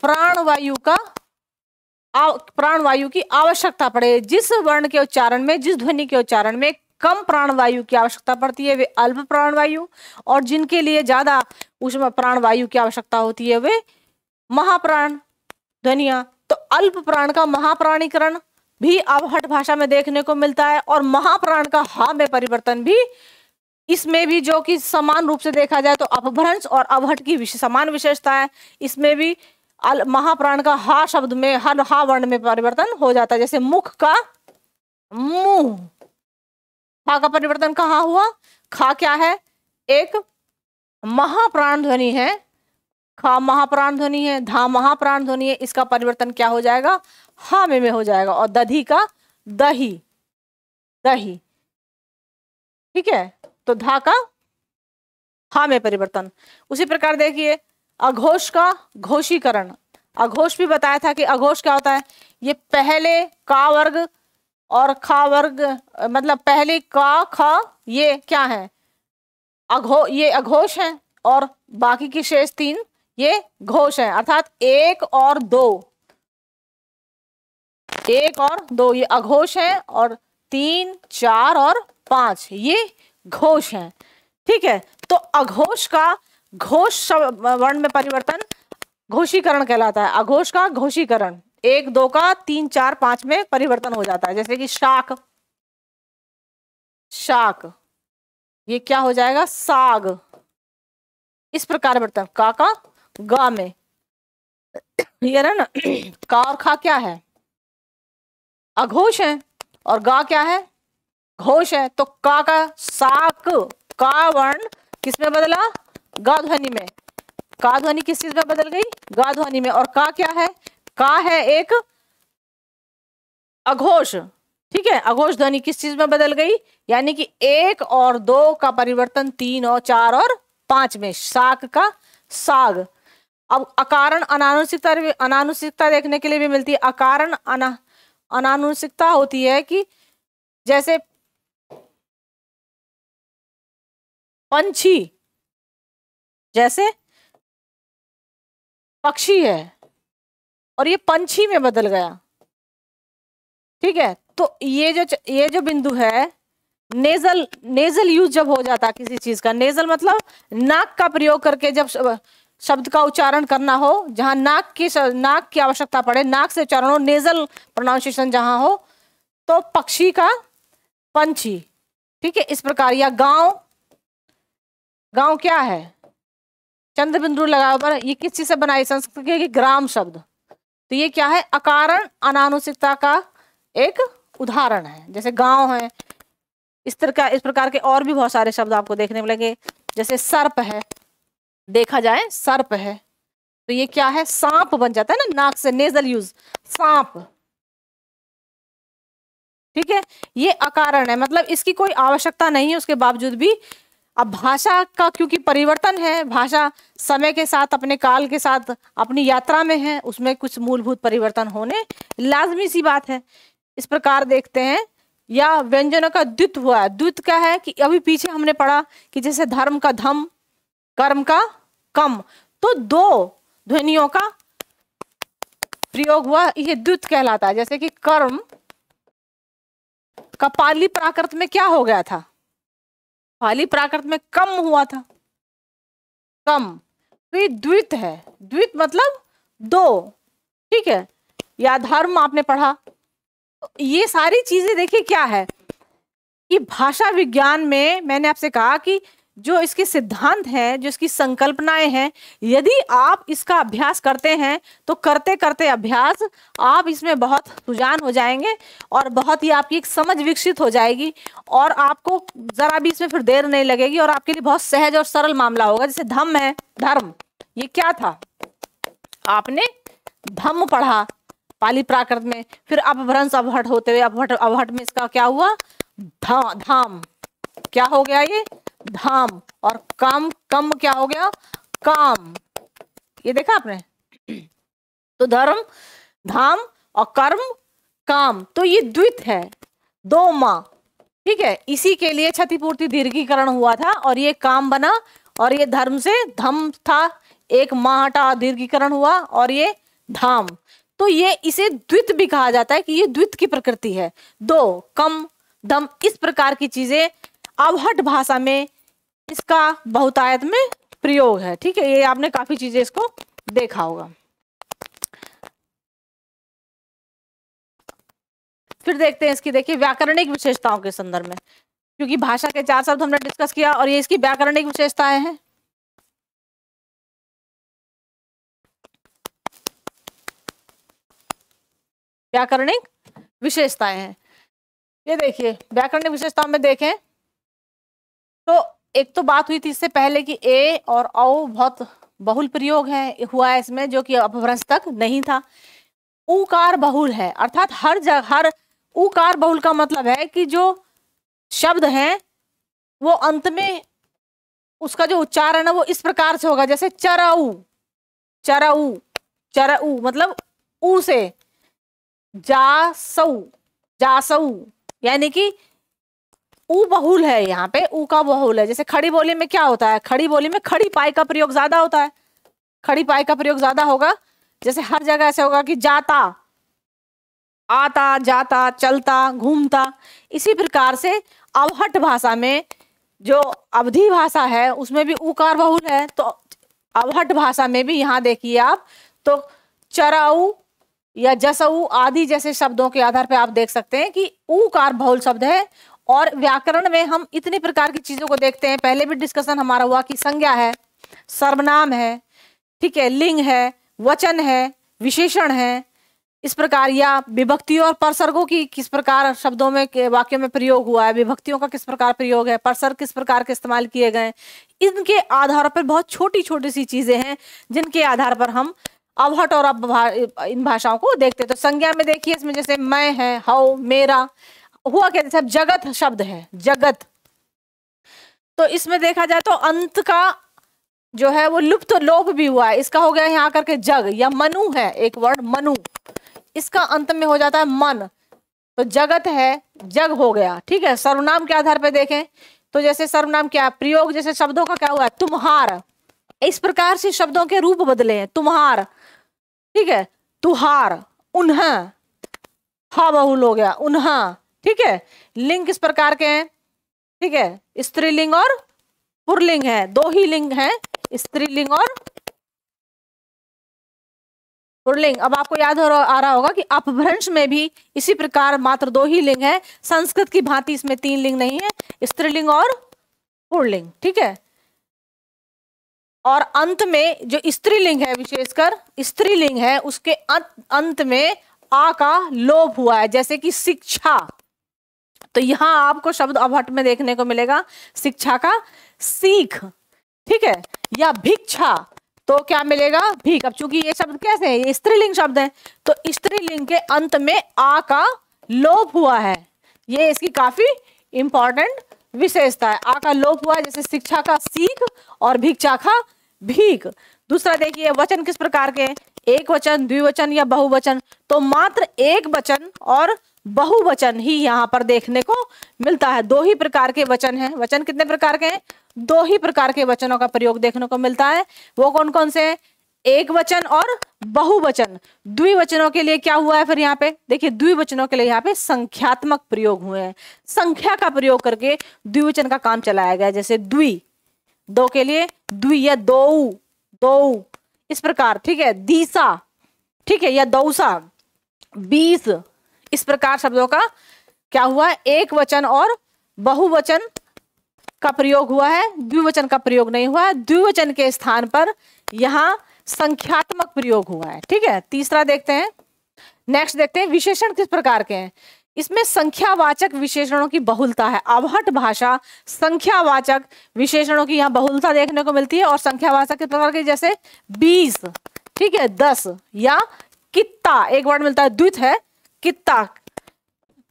प्राणवायु की आवश्यकता पड़े। जिस वर्ण के उच्चारण में, जिस ध्वनि के उच्चारण में कम प्राणवायु की आवश्यकता पड़ती है वे अल्प प्राणवायु, और जिनके लिए ज्यादा उसमें प्राणवायु की आवश्यकता होती है वे महाप्राण ध्वनियां। तो अल्प प्राण का महाप्राणीकरण भी अवहट भाषा में देखने को मिलता है, और महाप्राण का हा में परिवर्तन भी इसमें भी, जो कि समान रूप से देखा जाए तो अपभ्रंश और अवहट की समान विशेषता है। इसमें भी महाप्राण का हा शब्द में, हर हा वर्ण में परिवर्तन हो जाता है। जैसे मुख का मुंह, खा का परिवर्तन कहाँ हुआ? खा क्या है? एक महाप्राण ध्वनि है, खा महाप्राण ध्वनि है, धा महाप्राण ध्वनि है। इसका परिवर्तन क्या हो जाएगा? हा में हो जाएगा। और दधी का दही, दही, ठीक है। तो धा का हा में परिवर्तन। उसी प्रकार देखिए अघोष का घोषीकरण। अघोष भी बताया था कि अघोष क्या होता है। ये पहले का वर्ग और खा वर्ग, मतलब पहले का ख ये क्या है? ये अघोष है, और बाकी की शेष 3 ये घोष है। अर्थात 1 और 2, 1 और 2 ये अघोष है, और 3, 4 और 5 ये घोष है, ठीक है। तो अघोष का घोष वर्ण में परिवर्तन घोषीकरण कहलाता है। अघोष का घोषीकरण 1, 2 का 3, 4, 5 में परिवर्तन हो जाता है। जैसे कि शाक, शाक, ये क्या हो जाएगा, साग। इस प्रकार बढ़ता है का गा में, ये है ना। का और खा क्या है, अघोष है, और गा क्या है, घोष है। तो का साक, का वर्ण किस में बदला, गा ध्वनि में। का ध्वनि किस चीज में बदल गई, गा ध्वनि में। और का क्या है, का है एक अघोष, ठीक है। अघोष ध्वनि किस चीज में बदल गई, यानी कि 1 और 2 का परिवर्तन 3 और 4 और 5 में, शाक का साग। अब अकारण अनानुसिकता देखने के लिए भी मिलती है। अकारण अनानुसिकता होती है कि जैसे पंछी, जैसे पक्षी है और ये पंछी में बदल गया, ठीक है। तो ये जो बिंदु है, नेजल यूज जब हो जाता है किसी चीज का, नेजल मतलब नाक का प्रयोग करके जब शब्द का उच्चारण करना हो, जहां नाक की आवश्यकता पड़े, नाक से उच्चारण हो, नेजल प्रोनाउंसिएशन जहां हो, तो पक्षी का पंछी, ठीक है। इस प्रकार। या गांव, गांव क्या है, चंद्र बिंदु लगाओ पर, ये किस चीज से बनाई, संस्कृत के ग्राम शब्द। तो ये क्या है, अकारण अनानुसिकता का एक उदाहरण है, जैसे गांव है। इस प्रकार के और भी बहुत सारे शब्द आपको देखने मिलेंगे। जैसे सर्प है, देखा जाए सर्प है, तो ये क्या है, सांप बन जाता है ना, नाक से नेजल यूज, सांप, ठीक है। ये अकारण है, मतलब इसकी कोई आवश्यकता नहीं है, उसके बावजूद भी। अब भाषा का क्योंकि परिवर्तन है, भाषा समय के साथ, अपने काल के साथ अपनी यात्रा में है, उसमें कुछ मूलभूत परिवर्तन होने लाजमी सी बात है। इस प्रकार देखते हैं। या व्यंजनों का द्वित्व हुआ। द्वित्व क्या है कि अभी पीछे हमने पढ़ा कि जैसे धर्म का धम, कर्म का कम, तो 2 ध्वनियों का प्रयोग हुआ, ये द्वित्व कहलाता है। जैसे कि कर्म का पाली प्राकृत में क्या हो गया था, पाली प्राकृत में कम हुआ था, कम, तो ये द्वित्व है। द्वित्व मतलब 2, ठीक है। या धर्म आपने पढ़ा। ये सारी चीजें देखिए क्या है कि भाषा विज्ञान में मैंने आपसे कहा कि जो इसके सिद्धांत हैं, जो इसकी संकल्पनाएं हैं, यदि आप इसका अभ्यास करते हैं तो करते करते अभ्यास आप इसमें बहुत सुजान हो जाएंगे और बहुत ही आपकी एक समझ विकसित हो जाएगी और आपको जरा भी इसमें फिर देर नहीं लगेगी और आपके लिए बहुत सहज और सरल मामला होगा। जैसे धम्म है, धर्म, ये क्या था, आपने धम्म पढ़ा पाली प्राकृत में, फिर अपभ्रंश अवहट होते हुए अवहट में इसका क्या हुआ, धाम, क्या हो गया ये, धाम। और काम, कम क्या हो गया, काम। ये देखा आपने। तो धर्म, धाम और कर्म, काम, तो ये द्वित्व है, 2 माँ, ठीक है। इसी के लिए क्षतिपूर्ति दीर्घीकरण हुआ था और ये काम बना, और ये धर्म से धम था, 1 माँ हटा, दीर्घीकरण हुआ, और ये धाम। तो ये इसे द्वित्व भी कहा जाता है कि ये द्वित्व की प्रकृति है, 2 कम दम, इस प्रकार की चीजें अवहट भाषा में इसका बहुतायत में प्रयोग है, ठीक है। ये आपने काफी चीजें इसको देखा होगा। फिर देखते हैं इसकी, देखिए व्याकरणिक विशेषताओं के संदर्भ में, क्योंकि भाषा के 4 शब्द हमने डिस्कस किया और ये इसकी व्याकरणिक विशेषताएं हैं। व्याकरणिक विशेषताएं हैं, ये देखिए व्याकरणिक विशेषताओं में देखें तो एक तो बात हुई थी इससे पहले कि ए और औ बहुत बहुल प्रयोग हुआ है इसमें, जो कि अपभ्रंश तक नहीं था। उकार बहुल है, अर्थात हर जगह, हर उकार बहुल का मतलब है कि जो शब्द हैं वो अंत में उसका जो उच्चारण है वो इस प्रकार से होगा, जैसे चरऊ, चरऊ, चरऊ मतलब ऊ से, जासऊ, जासऊ, यानी कि ऊ बहुल है, यहाँ पे ऊ का बहुल है। जैसे खड़ी बोली में क्या होता है, खड़ी बोली में खड़ी पाई का प्रयोग ज्यादा होता है, खड़ी पाई का प्रयोग ज्यादा होगा। जैसे हर जगह ऐसे होगा कि जाता, आता, जाता, चलता, घूमता। इसी प्रकार से अवहट भाषा में, जो अवधी भाषा है उसमें भी उकार बहुल है, तो अवहट भाषा में भी यहाँ देखिए आप, तो चराऊ या जसऊ आदि जैसे शब्दों के आधार पर आप देख सकते हैं कि उकार बहुल शब्द है और व्याकरण में हम इतनी प्रकार की चीजों को देखते हैं, पहले भी डिस्कशन हमारा हुआ कि संज्ञा है, सर्वनाम है, ठीक है, लिंग है, वचन है, विशेषण है, इस प्रकार, या विभक्तियों और परसर्गों की किस प्रकार शब्दों में वाक्यों में प्रयोग हुआ है, विभक्तियों का किस प्रकार प्रयोग है, परसर्ग किस प्रकार के इस्तेमाल किए गए, इनके आधार पर बहुत छोटी छोटी सी चीजें हैं जिनके आधार पर हम अवहट और इन भाषाओं को देखते हैं। तो संज्ञा में देखिए, इसमें जैसे मैं है, हौ, मेरा, हुआ क्या, जैसे जगत शब्द है, जगत, तो इसमें देखा जाए तो अंत का जो है वो लुप्त तो लोप भी हुआ है, इसका हो गया यहाँ करके जग, या मनु है एक वर्ड मनु, इसका अंत में हो जाता है मन, तो जगत है, जग हो गया, ठीक है। सर्वनाम के आधार पर देखें तो जैसे सर्वनाम क्या प्रयोग, जैसे शब्दों का क्या हुआ है, तुम्हार, इस प्रकार से शब्दों के रूप बदले हैं, तुम्हार, ठीक है, तुहार, उन्हा, हा बहुल हो गया, उन्हा, ठीक है। लिंग किस प्रकार के हैं, ठीक है, स्त्रीलिंग और पुल्लिंग है, दो ही लिंग है, स्त्रीलिंग और पुल्लिंग। अब आपको याद आ रहा होगा कि अपभ्रंश में भी इसी प्रकार मात्र दो ही लिंग है, संस्कृत की भांति इसमें तीन लिंग नहीं है, स्त्रीलिंग और पुल्लिंग, ठीक है। और अंत में जो स्त्रीलिंग है, विशेषकर स्त्रीलिंग है, उसके अंत में आ का लोप हुआ है, जैसे कि शिक्षा, तो यहां आपको शब्द अवहट में देखने को मिलेगा शिक्षा का सीख, ठीक है, या भिक्षा, तो क्या मिलेगा भीख। अब चूंकि ये शब्द कैसे है, ये स्त्रीलिंग शब्द है, तो स्त्रीलिंग के अंत में आ का लोप हुआ है, ये इसकी काफी इंपॉर्टेंट विशेषता है, आ का लोप हुआ है, जैसे शिक्षा का सीख और भिक्षा का भीख। दूसरा देखिए वचन किस प्रकार के, एक वचन, द्विवचन या बहुवचन, तो मात्र एक वचन और बहुवचन ही यहाँ पर देखने को मिलता है, दो ही प्रकार के वचन हैं। वचन कितने प्रकार के हैं, दो ही प्रकार के वचनों का प्रयोग देखने को मिलता है, वो कौन कौन से हैं, एक वचन और बहुवचन। द्विवचनों के लिए क्या हुआ है फिर यहाँ पे देखिए, द्विवचनों के लिए यहाँ पे संख्यात्मक प्रयोग हुए हैं, संख्या का प्रयोग करके द्विवचन का काम चलाया गया, जैसे द्वि, दो के लिए द्वि, या दो, दो, इस प्रकार, ठीक है, दीसा, ठीक है, या दौसा, 20, इस प्रकार शब्दों का क्या हुआ है, एक वचन और बहुवचन का प्रयोग हुआ है, द्विवचन का प्रयोग नहीं हुआ है, द्विवचन के स्थान पर यहाँ संख्यात्मक प्रयोग हुआ है, ठीक है। तीसरा देखते हैं, नेक्स्ट देखते हैं विशेषण किस प्रकार के हैं, इसमें संख्यावाचक विशेषणों की बहुलता है, अवहट भाषा संख्यावाचक विशेषणों की यहाँ बहुलता देखने को मिलती है, और संख्यावाचक किस प्रकार के, जैसे 20, ठीक है, 10, या कित्ता, एक वर्ड मिलता है, द्वित है, कित्ता,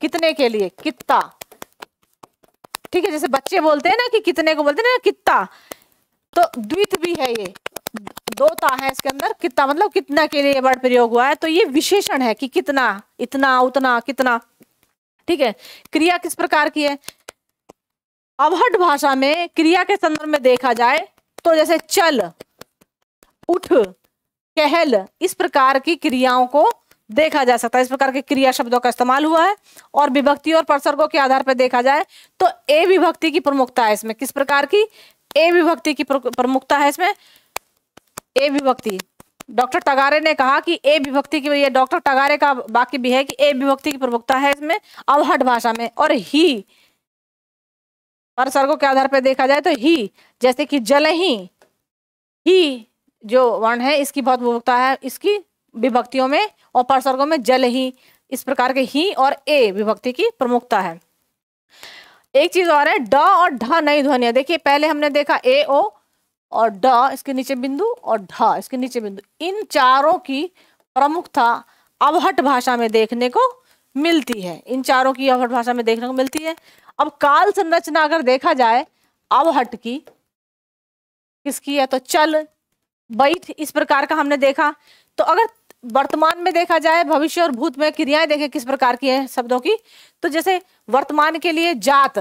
कितने के लिए, कित्ता, ठीक है, जैसे बच्चे बोलते हैं ना कि कितने को बोलते हैं ना कित्ता, तो द्वित भी है, ये दो ता है इसके अंदर, कित्ता मतलब कितना के लिए वर्ड प्रयोग हुआ है, तो ये विशेषण है कि कितना, इतना, उतना, कितना, ठीक है। क्रिया किस प्रकार की है, अवहट भाषा में क्रिया के संदर्भ में देखा जाए तो जैसे चल, उठ, कहल, इस प्रकार की क्रियाओं को देखा जा सकता है, इस प्रकार के क्रिया शब्दों का इस्तेमाल हुआ है। और विभक्ति और परसर्गों के आधार पर देखा जाए तो ए विभक्ति की प्रमुखता है इसमें, किस प्रकार की, ए विभक्ति की प्रमुखता है इसमें, ए विभक्ति, डॉक्टर टगारे ने कहा कि ए विभक्ति की, ये डॉक्टर टगारे का वाक्य भी है कि ए विभक्ति की प्रमुखता है इसमें अवहट भाषा में। और ही, परसर्गों के आधार पर देखा जाए तो ही, जैसे कि जल ही जो वर्ण है इसकी बहुत प्रमुखता है इसकी विभक्तियों में, और परसर्गों में जल ही, इस प्रकार के ही और ए विभक्ति की प्रमुखता है। एक चीज और है, ड और ढ नई ध्वनियां, देखिए पहले हमने देखा ए ओ और ड इसके नीचे बिंदु और ढ इसके नीचे बिंदु, इन चारों की प्रमुखता अवहट भाषा में देखने को मिलती है, इन चारों की अवहट भाषा में देखने को मिलती है। अब काल संरचना अगर देखा जाए अवहट की, किसकी है, तो चल, बैठ, इस प्रकार का हमने देखा। तो अगर वर्तमान में देखा जाए, भविष्य और भूत में क्रियाएं देखें किस प्रकार की है शब्दों की, तो जैसे वर्तमान के लिए जात,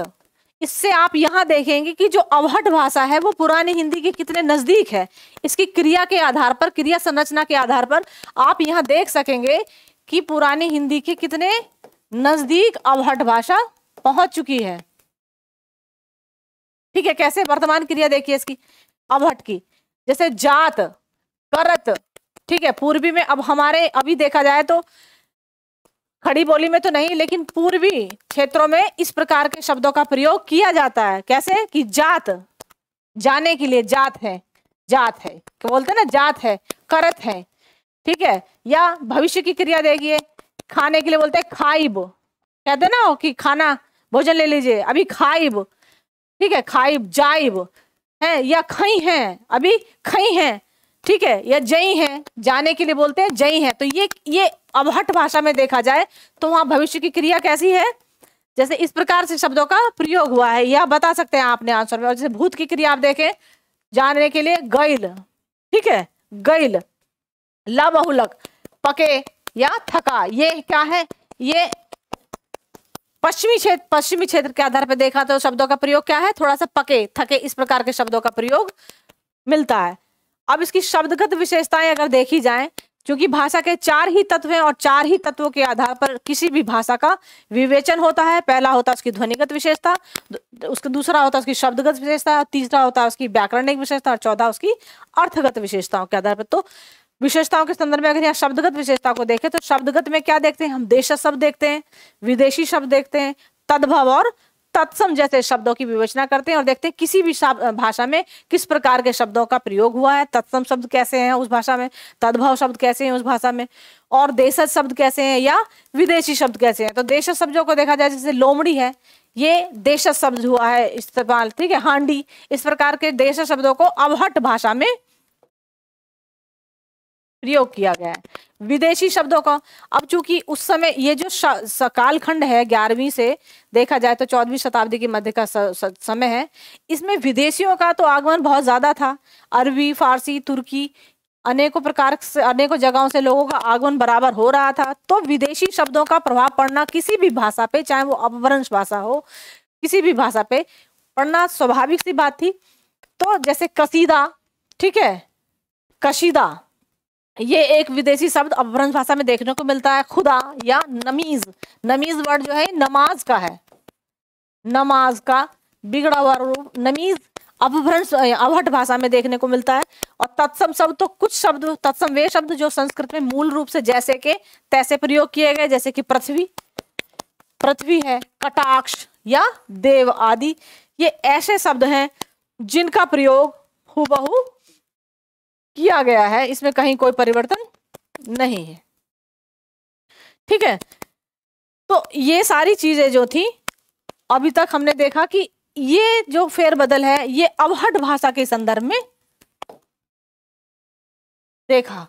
इससे आप यहां देखेंगे कि जो अवहट भाषा है वो पुरानी हिंदी के कितने नजदीक है, इसकी क्रिया के आधार पर, क्रिया संरचना के आधार पर आप यहां देख सकेंगे कि पुरानी हिंदी के कितने नजदीक अवहट भाषा पहुंच चुकी है, ठीक है। कैसे, वर्तमान क्रिया देखिए इसकी अवहट की, जैसे जात, करत, ठीक है, पूर्वी में। अब हमारे अभी देखा जाए तो खड़ी बोली में तो नहीं, लेकिन पूर्वी क्षेत्रों में इस प्रकार के शब्दों का प्रयोग किया जाता है। कैसे कि जात, जाने के लिए जात है, जात है, क्या बोलते हैं ना, जात है, करत है, ठीक है। या भविष्य की क्रिया देखिए, खाने के लिए बोलते हैं खाइब, कहते हैं ना कि खाना भोजन ले लीजिए, अभी खाइब, ठीक है, खाइब, जाइब है, या खई है, अभी खई है, ठीक है, या जई है, जाने के लिए बोलते हैं जई है। तो ये अवहट भाषा में देखा जाए तो वहां भविष्य की क्रिया कैसी है, जैसे इस प्रकार से शब्दों का प्रयोग हुआ है, यह बता सकते हैं आपने आंसर में। और जैसे भूत की क्रिया आप देखें, जाने के लिए गइल, ठीक है, गइल, ला बहुलक, पके या थका, ये क्या है, ये पश्चिमी क्षेत्र के आधार पर देखा तो शब्दों का प्रयोग क्या है, थोड़ा सा पके, थके, इस प्रकार के शब्दों का प्रयोग मिलता है। अब इसकी शब्दगत विशेषताएं अगर देखी जाएं, क्योंकि भाषा के 4 ही तत्व हैं और 4 ही तत्वों के आधार पर किसी भी भाषा का विवेचन होता है। पहला होता है उसकी ध्वनिगत विशेषता, उसका दूसरा होता है उसकी शब्दगत विशेषता, तीसरा होता है उसकी व्याकरणिक विशेषता और चौथा उसकी अर्थगत विशेषताओं के आधार पर। तो विशेषताओं के संदर्भ में अगर यहाँ शब्दगत विशेषता को देखें तो शब्दगत में क्या देखते हैं हम, देश शब्द देखते हैं, विदेशी शब्द देखते हैं, तद्भव और तत्सम जैसे शब्दों की विवेचना करते हैं और देखते हैं किसी भी भाषा में किस प्रकार के शब्दों का प्रयोग हुआ है, तत्सम शब्द कैसे हैं उस भाषा में, तद्भव शब्द कैसे हैं उस भाषा में, और देशज शब्द कैसे हैं या विदेशी शब्द कैसे हैं। तो देशज शब्दों को देखा जाए, जैसे लोमड़ी है, ये देशज शब्द हुआ है इस्तेमाल, ठीक है, हांडी, इस प्रकार के देशज शब्दों को अवहट भाषा में प्रयोग किया गया है। विदेशी शब्दों का, अब चूंकि उस समय ये जो कालखंड है 11वीं से देखा जाए तो 14वीं शताब्दी के मध्य का समय है, इसमें विदेशियों का तो आगमन बहुत ज्यादा था। अरबी, फारसी, तुर्की, अनेकों प्रकार से अनेकों जगहों से लोगों का आगमन बराबर हो रहा था। तो विदेशी शब्दों का प्रभाव पड़ना किसी भी भाषा पे, चाहे वो अपभ्रंश भाषा हो, किसी भी भाषा पे पड़ना स्वाभाविक सी बात थी। तो जैसे कसीदा, ठीक है, कशीदा, ये एक विदेशी शब्द अपभ्रंश भाषा में देखने को मिलता है। खुदा या नमीज, नमीज वर्ड जो है नमाज का है, नमाज का बिगड़ा हुआ रूप नमीज अपभ्रंश अवहट भाषा में देखने को मिलता है। और तत्सम शब्द, तो कुछ शब्द तत्सम वे शब्द जो संस्कृत में मूल रूप से जैसे के तैसे प्रयोग किए गए, जैसे कि पृथ्वी, पृथ्वी है, कटाक्ष या देव आदि, ये ऐसे शब्द हैं जिनका प्रयोग हूबहू किया गया है, इसमें कहीं कोई परिवर्तन नहीं है, ठीक है। तो ये सारी चीजें जो थी अभी तक हमने देखा कि ये जो फेरबदल है ये अवहट भाषा के संदर्भ में देखा,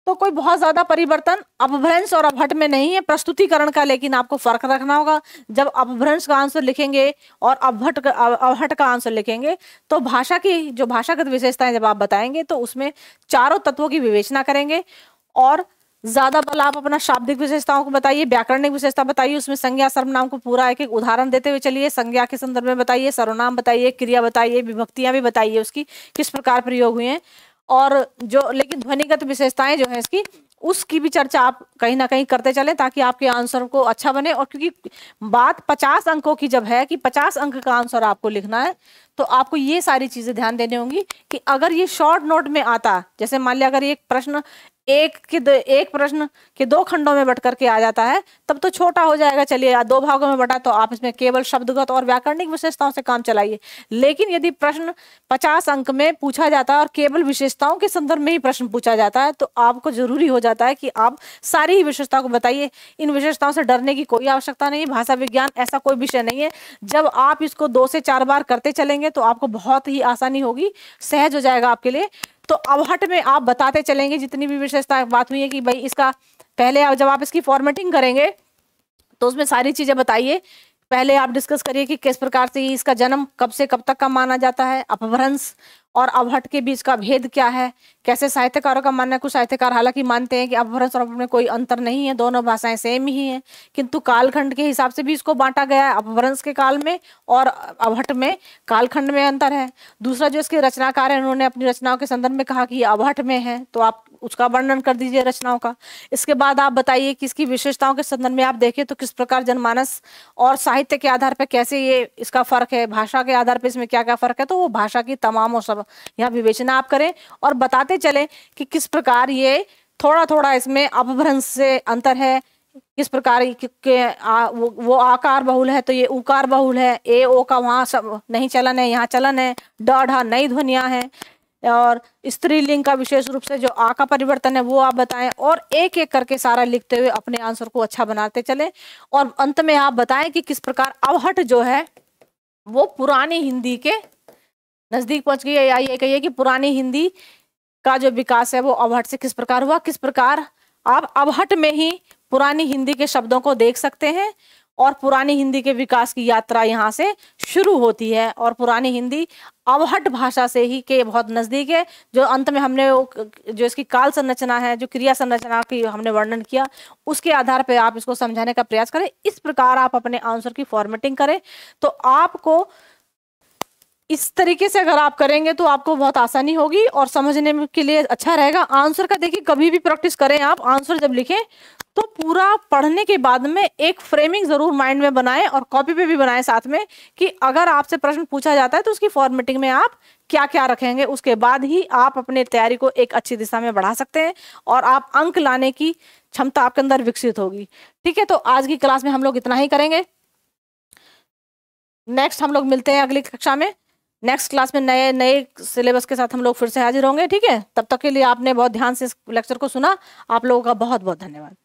तो कोई बहुत ज्यादा परिवर्तन अपभ्रंश और अवहट में नहीं है, प्रस्तुतिकरण का लेकिन आपको फर्क रखना होगा। जब अपभ्रंश का आंसर लिखेंगे और अवहट का आंसर लिखेंगे तो भाषा की जो भाषागत विशेषताएं जब आप बताएंगे तो उसमें चारों तत्वों की विवेचना करेंगे और ज्यादा बल आप अपना शाब्दिक विशेषताओं को बताइए, व्याकरणिक विशेषता बताइए, उसमें संज्ञा सर्वनाम को पूरा एक एक उदाहरण देते हुए चलिए, संज्ञा के संदर्भ में बताइए, सर्वनाम बताइए, क्रिया बताइए, विभक्तियां भी बताइए, उसकी किस प्रकार प्रयोग हुए हैं। और जो लेकिन ध्वनिगत विशेषताएं जो है इसकी, उसकी भी चर्चा आप कहीं ना कहीं करते चलें ताकि आपके आंसर को अच्छा बने। और क्योंकि बात 50 अंकों की जब है कि 50 अंक का आंसर आपको लिखना है तो आपको ये सारी चीजें ध्यान देनी होंगी कि अगर ये शॉर्ट नोट में आता, जैसे मान लिया अगर एक प्रश्न एक प्रश्न के 2 खंडों में बट करके आ जाता है तब तो छोटा हो जाएगा, चलिए 2 भागों में बटा तो आप इसमें केवल शब्दगत और व्याकरणिक विशेषताओं से काम चलाइए। लेकिन यदि प्रश्न 50 अंक में पूछा जाता है और केवल विशेषताओं के संदर्भ में ही प्रश्न पूछा जाता है तो आपको जरूरी हो जाता है कि आप सारी ही विशेषताओं को बताइए। इन विशेषताओं से डरने की कोई आवश्यकता नहीं है, भाषा विज्ञान ऐसा कोई विषय नहीं है, जब आप इसको 2 से 4 बार करते चलेंगे तो आपको बहुत ही आसानी होगी, सहज हो जाएगा आपके लिए। तो अवहट में आप बताते चलेंगे जितनी भी विशेषता बात हुई है कि भाई इसका पहले जब आप इसकी फॉर्मेटिंग करेंगे तो उसमें सारी चीजें बताइए। पहले आप डिस्कस करिए कि किस प्रकार से इसका जन्म कब से कब तक का माना जाता है, अपभ्रंश और अवहट के बीच का भेद क्या है, कैसे साहित्यकारों का मानना है। कुछ साहित्यकार हालांकि मानते हैं कि अपभ्रंश और अवहट में कोई अंतर नहीं है, दोनों भाषाएं सेम ही हैं, किंतु कालखंड के हिसाब से भी इसको बांटा गया है, अपभ्रंश के काल में और अवहट में कालखंड में अंतर है। दूसरा जो इसके रचनाकार है उन्होंने अपनी रचनाओं के संदर्भ में कहा कि ये अवहट में है, तो आप उसका वर्णन कर दीजिए रचनाओं का। इसके बाद आप बताइए कि इसकी विशेषताओं के संदर्भ में आप देखें तो किस प्रकार जनमानस और साहित्य के आधार पर कैसे ये इसका फर्क है, भाषा के आधार पर इसमें क्या क्या फर्क है, तो वो भाषा की तमाम सब यहाँ विवेचना आप करें और बताते चले कि किस प्रकार ये थोड़ा थोड़ा इसमें अपभ्रंश से अंतर है, किस प्रकार वो आकार बहुल है तो ये उकार बहुल है, ए ओ का वहाँ सब नहीं चलन है, यहाँ चलन है, ड ढ नई ध्वनियाँ हैं, और स्त्रीलिंग का विशेष रूप से जो आ का परिवर्तन है वो आप बताएं, और एक एक करके सारा लिखते हुए अपने आंसर को अच्छा बनाते चले। और अंत में आप बताएं कि किस प्रकार अवहट जो है वो पुरानी हिंदी के नजदीक पहुंच गई है, या ये कहिए कि पुरानी हिंदी का जो विकास है वो अवहट से किस प्रकार हुआ। किस प्रकार आप अवहट में ही पुरानी हिंदी के शब्दों को देख सकते हैं, और पुरानी हिंदी के विकास की यात्रा यहाँ से शुरू होती है, और पुरानी हिंदी अवहट भाषा से ही के बहुत नजदीक है। जो अंत में हमने जो इसकी काल संरचना है, जो क्रिया संरचना की हमने वर्णन किया, उसके आधार पर आप इसको समझाने का प्रयास करें। इस प्रकार आप अपने आंसर की फॉर्मेटिंग करें, तो आपको इस तरीके से अगर आप करेंगे तो आपको बहुत आसानी होगी और समझने के लिए अच्छा रहेगा। आंसर का देखिए कभी भी प्रैक्टिस करें, आप आंसर जब लिखें तो पूरा पढ़ने के बाद में एक फ्रेमिंग जरूर माइंड में बनाएं, और कॉपी पे भी बनाएं साथ में, कि अगर आपसे प्रश्न पूछा जाता है तो उसकी फॉर्मेटिंग में आप क्या क्या रखेंगे, उसके बाद ही आप अपने तैयारी को एक अच्छी दिशा में बढ़ा सकते हैं, और आप अंक लाने की क्षमता आपके अंदर विकसित होगी। ठीक है, तो आज की क्लास में हम लोग इतना ही करेंगे। नेक्स्ट हम लोग मिलते हैं अगली कक्षा में, नेक्स्ट क्लास में नए नए सिलेबस के साथ हम लोग फिर से हाजिर होंगे। ठीक है, तब तक के लिए आपने बहुत ध्यान से इस लेक्चर को सुना। आप लोगों का बहुत बहुत धन्यवाद।